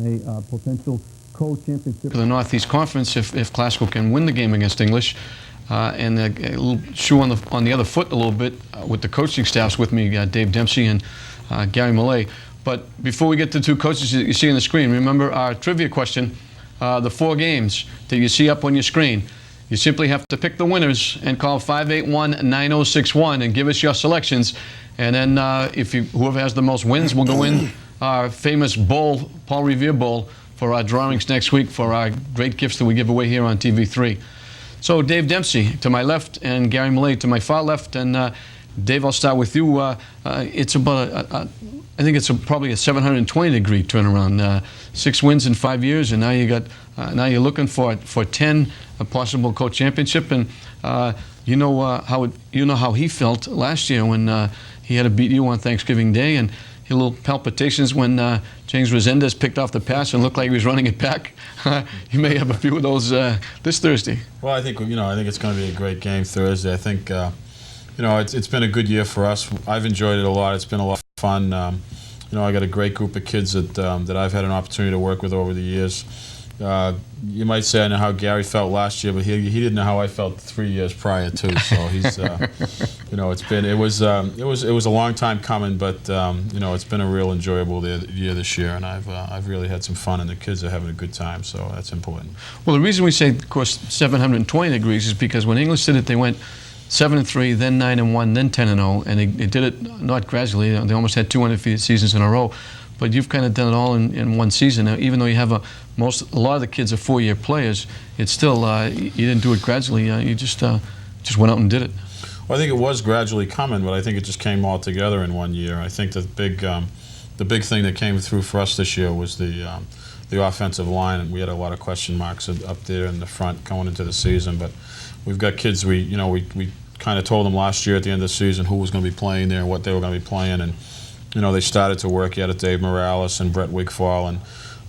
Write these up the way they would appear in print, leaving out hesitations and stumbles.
a potential co-championship for the Northeast Conference if Classical can win the game against English. And a little shoe on the other foot a little bit with the coaching staffs with me, Dave Dempsey and Gary Millay. But before we get to the two coaches that you see on the screen, remember our trivia question, the 4 games that you see up on your screen. You simply have to pick the winners and call 581-9061 and give us your selections. And then whoever has the most wins will go in our famous bowl, Paul Revere Bowl, for our drawings next week for our great gifts that we give away here on TV3. So Dave Dempsey to my left and Gary Millay to my far left. And Dave, I'll start with you. It's about, I think it's probably a 720-degree turnaround. 6 wins in 5 years, and now you're looking for 10, a possible co-championship. And you know how he felt last year when he had to beat you on Thanksgiving Day, and he had little palpitations when James Resendez picked off the pass and looked like he was running it back. You may have a few of those this Thursday. Well, I think it's going to be a great game Thursday. I think it's been a good year for us. I've enjoyed it a lot. It's been a lot of fun. I got a great group of kids that I've had an opportunity to work with over the years. You might say I know how Gary felt last year, but he didn't know how I felt 3 years prior too. So he's it was a long time coming, but it's been a real enjoyable year this year, and I've really had some fun, and the kids are having a good time. So that's important. Well, the reason we say, of course, 720 degrees is because when English did it, they went 7-3, then 9-1, then 10-0, and they did it not gradually. They almost had 2 undefeated seasons in a row. But you've kind of done it all in one season. Now, even though you have a lot of the kids are 4-year players, it's still you didn't do it gradually. You just went out and did it. Well, I think it was gradually coming, but I think it just came all together in 1 year. I think the big thing that came through for us this year was the offensive line, and we had a lot of question marks up there in the front going into the season. But we've got kids. We kind of told them last year at the end of the season who was going to be playing there and what they were going to be playing, and they started to work. You had Dave Morales and Brett Wigfall and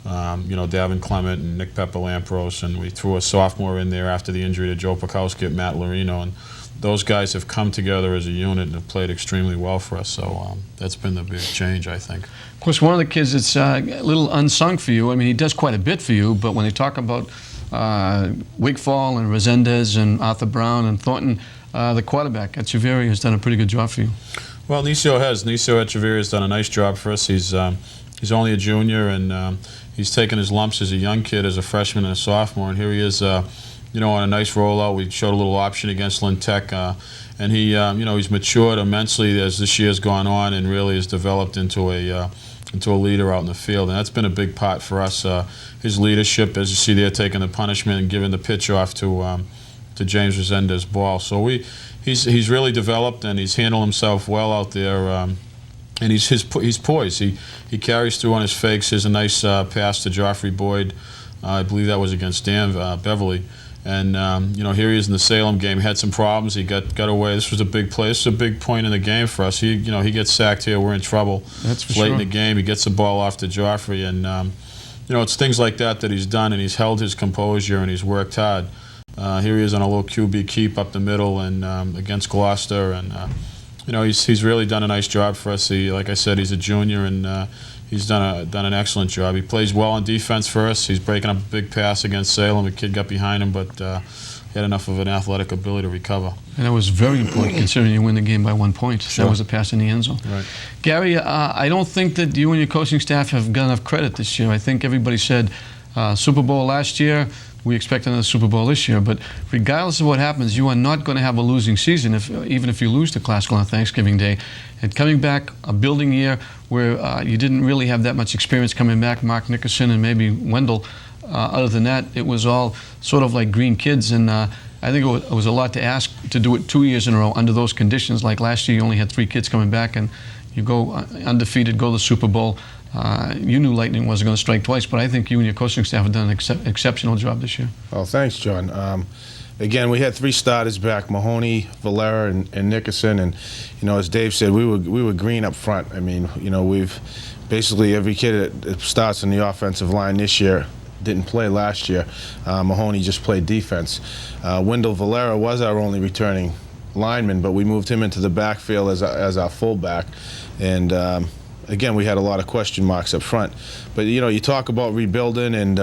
Davin Clement and Nick Pepper-Lampros, and we threw a sophomore in there after the injury to Joe Pekowski at Matt Lorino, and those guys have come together as a unit and have played extremely well for us. So that's been the big change, I think. Of course, one of the kids that's a little unsung for you. I mean, he does quite a bit for you, but when they talk about Wigfall and Resendez and Arthur Brown and Thornton, the quarterback, Echeverria, has done a pretty good job for you. Well, Nisio Echeverria has done a nice job for us. He's only a junior, and he's taken his lumps as a young kid, as a freshman and a sophomore, and here he is, on a nice rollout. We showed a little option against Lynn Tech, and he's matured immensely as this year's gone on, and really has developed into a leader out in the field, and that's been a big part for us. His leadership, as you see there, taking the punishment and giving the pitch off to James Resendez's ball. So he's really developed, and he's handled himself well out there, and he's poised. He carries through on his fakes. Here's a nice pass to Joffrey Boyd. I believe that was against Dan Beverly. And here he is in the Salem game. He had some problems. He got away. This was a big play. This is a big point in the game for us. He gets sacked here. We're in trouble. That's for late sure. in the game. He gets the ball off to Joffrey, and it's things like that he's done, and he's held his composure, and he's worked hard. Here he is on a little QB keep up the middle and against Gloucester, and he's really done a nice job for us. Like I said, he's a junior, and he's done an excellent job. He plays well on defense for us. He's breaking up a big pass against Salem. A kid got behind him, but he had enough of an athletic ability to recover. And that was very important considering you win the game by 1 point. Sure. That was a pass in the end zone. Right. Gary, I don't think that you and your coaching staff have got enough credit this year. I think everybody said Super Bowl last year. We expect another Super Bowl this year, but regardless of what happens, you are not going to have a losing season, even if you lose to Classical on Thanksgiving Day. And coming back, a building year where you didn't really have that much experience coming back, Mark Nickerson and maybe Wendell. Other than that, it was all sort of like green kids, and I think it was a lot to ask to do it 2 years in a row under those conditions. Like last year, you only had 3 kids coming back, and you go undefeated, go to the Super Bowl. You knew lightning wasn't going to strike twice, but I think you and your coaching staff have done an exceptional job this year. Well, thanks, John. Again, we had 3 starters back: Mahoney, Valera, and Nickerson. And as Dave said, we were green up front. I mean, we've basically every kid that starts in the offensive line this year didn't play last year. Mahoney just played defense. Wendell Valera was our only returning lineman, but we moved him into the backfield as our fullback, and again, we had a lot of question marks up front. But, you talk about rebuilding, and,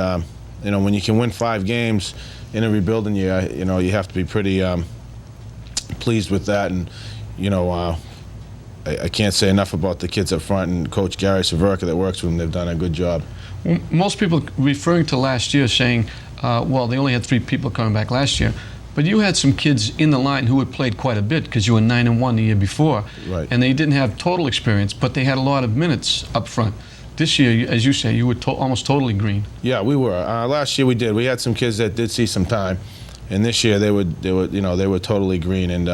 when you can win 5 games in a rebuilding year, you have to be pretty pleased with that. And, I can't say enough about the kids up front and Coach Gary Severka that works with them. They've done a good job. Well, most people referring to last year saying, well, they only had 3 people coming back last year. But you had some kids in the line who had played quite a bit because you were 9-1 the year before. Right. And they didn't have total experience, but they had a lot of minutes up front. This year, as you say, you were almost totally green. Yeah, we were. Last year we did. We had some kids that did see some time. And this year they were totally green. And,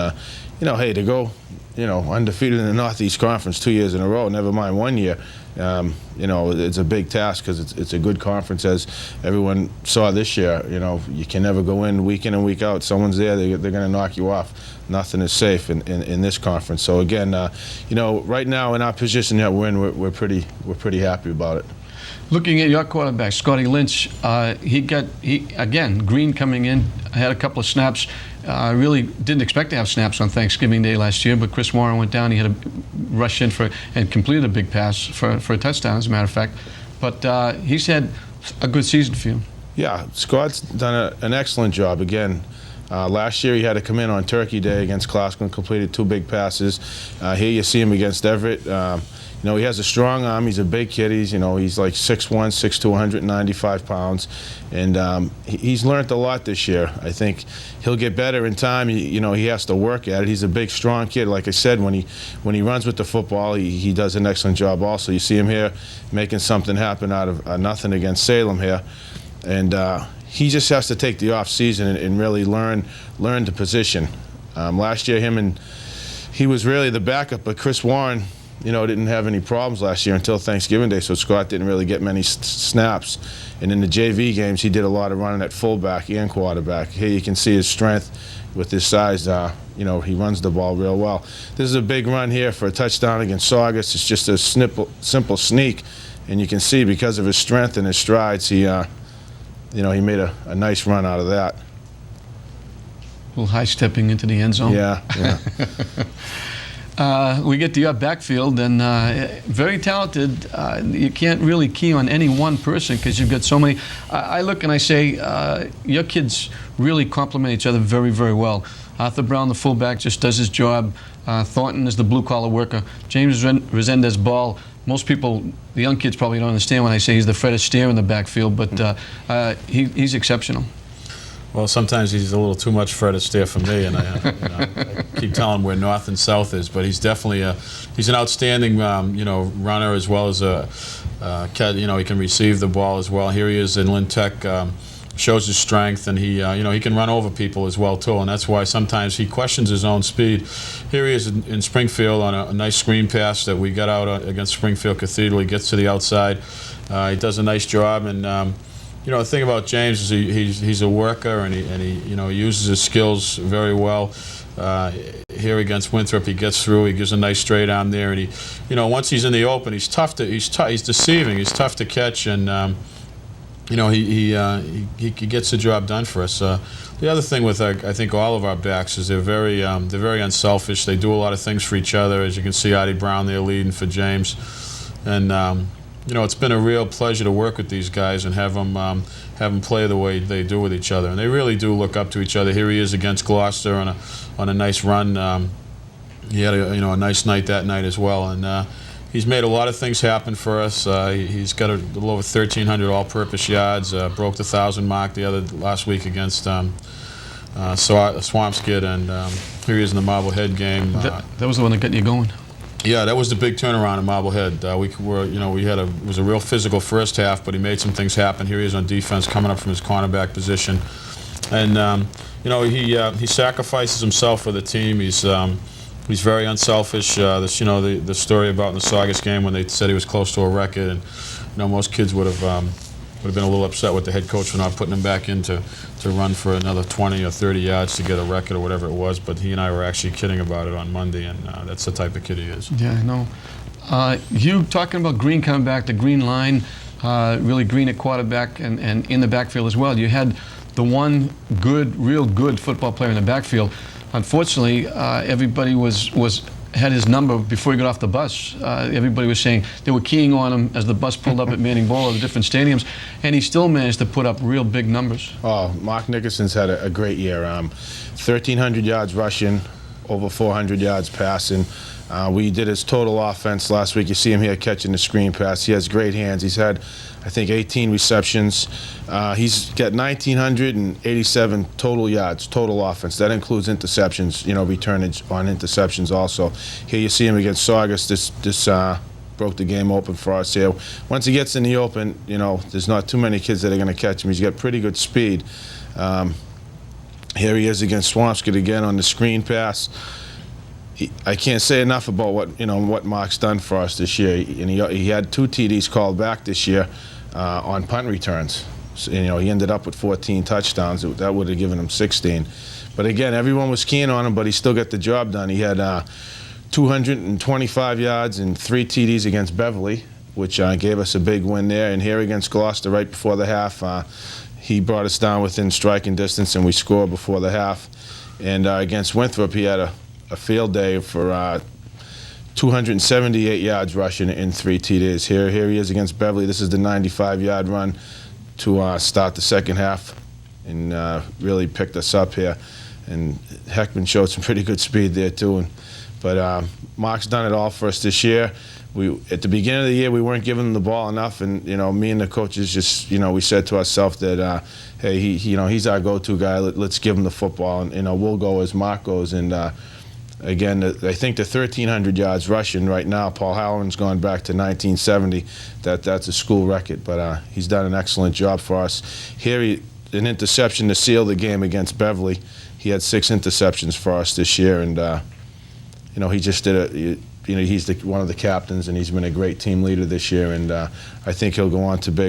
hey, to go, undefeated in the Northeast Conference 2 years in a row, never mind 1 year, it's a big task because it's a good conference, as everyone saw this year. You can never go in and week out. Someone's there, they're going to knock you off. Nothing is safe in this conference. So again, right now in our position that we're in, we're pretty happy about it. Looking at your quarterback, Scotty Lynch, he again, green coming in, had a couple of snaps. Really didn't expect to have snaps on Thanksgiving Day last year, but Chris Warren went down. He had a rush in and completed a big pass for a touchdown, as a matter of fact. But he's had a good season for you. Yeah, Scott's done an excellent job. Again, last year he had to come in on Turkey Day against Glasgow and completed 2 big passes. Here you see him against Everett. He has a strong arm. He's a big kid. He's like 6'1", 6'2", 195 pounds. And he's learned a lot this year. I think he'll get better in time. He has to work at it. He's a big, strong kid. Like I said, when he runs with the football, he does an excellent job also. You see him here making something happen out of nothing against Salem here. And he just has to take the off season and really learn the position. Last year, he was really the backup, but Chris Warren, didn't have any problems last year until Thanksgiving Day, so Scott didn't really get many snaps. And in the JV games, he did a lot of running at fullback and quarterback. Here you can see his strength with his size. He runs the ball real well. This is a big run here for a touchdown against Saugus. It's just a simple sneak, and you can see because of his strength and his strides, he made a nice run out of that. A little high-stepping into the end zone. Yeah. We get to your backfield, and very talented. You can't really key on any one person because you've got so many. I look and I say, your kids really complement each other very, very well. Arthur Brown, the fullback, just does his job. Thornton is the blue-collar worker. James Resendez-Ball, most people, the young kids probably don't understand when I say he's the Fred Astaire in the backfield, but he's exceptional. Well, sometimes he's a little too much Fred Astaire for me, and I keep telling him where north and south is. But he's definitely he's an outstanding runner, as well as he can receive the ball as well. Here he is in Lynn Tech, shows his strength, and he can run over people as well too, and that's why sometimes he questions his own speed. Here he is in Springfield on a nice screen pass that we got out against Springfield Cathedral. He gets to the outside. He does a nice job, and the thing about James is he's a worker, and he uses his skills very well. Here against Winthrop, he gets through. He gives a nice straight arm there, and once he's in the open, he's deceiving. He's tough to catch, and he gets the job done for us. The other thing with I think all of our backs is they're very unselfish. They do a lot of things for each other. As you can see, Artie Brown there leading for James, and it's been a real pleasure to work with these guys and have them play the way they do with each other. And they really do look up to each other. Here he is against Gloucester on a nice run. He had a nice night that night as well. And he's made a lot of things happen for us. He's got a little over 1,300 all-purpose yards. Broke the 1,000 mark last week against Swampskid. And here he is in the Marblehead game. That was the one that got you going. Yeah, that was the big turnaround in Marblehead. It was a real physical first half, but he made some things happen. Here he is on defense, coming up from his cornerback position, and he sacrifices himself for the team. He's very unselfish. The story about in the Saugus game when they said he was close to a record, and most kids would have been a little upset with the head coach for not putting him back in to run for another 20 or 30 yards to get a record or whatever it was. But he and I were actually kidding about it on Monday, and that's the type of kid he is. Yeah, I know. You talking about Green coming back, the Green line, really Green at quarterback and in the backfield as well. You had the one real good football player in the backfield. Unfortunately, everybody was had his number before he got off the bus. Everybody was saying they were keying on him as the bus pulled up at Manning Bowl or the different stadiums, and he still managed to put up real big numbers. Oh, Mark Nickerson's had a great year. 1,300 yards rushing, over 400 yards passing. We did his total offense last week. You see him here catching the screen pass. He has great hands. He's had, I think, 18 receptions. He's got 1,987 total yards, total offense. That includes interceptions, returnage on interceptions also. Here you see him against Saugus. This broke the game open for us here. Once he gets in the open, there's not too many kids that are going to catch him. He's got pretty good speed. Here he is against Swampscott again on the screen pass. I can't say enough about what Mark's done for us this year. And he had 2 TDs called back this year on punt returns. So, he ended up with 14 touchdowns. That would have given him 16. But again, everyone was keen on him, but he still got the job done. He had 225 yards and 3 TDs against Beverly, which gave us a big win there. And here against Gloucester right before the half, he brought us down within striking distance, and we scored before the half. And against Winthrop, he had a field day for 278 yards rushing and 3 TDs. Here he is against Beverly. This is the 95-yard run to start the second half, and really picked us up here. And Heckman showed some pretty good speed there too. But Mark's done it all for us this year. At the beginning of the year, we weren't giving him the ball enough, and me and the coaches just we said to ourselves that hey, he's our go-to guy. Let's give him the football, and we'll go as Mark goes. And again, I think the 1,300 yards rushing right now, Paul Halloran's gone back to 1970. That's a school record, but he's done an excellent job for us. Here, an interception to seal the game against Beverly. He had 6 interceptions for us this year, and he just did it. He's one of the captains, and he's been a great team leader this year, and I think he'll go on to big.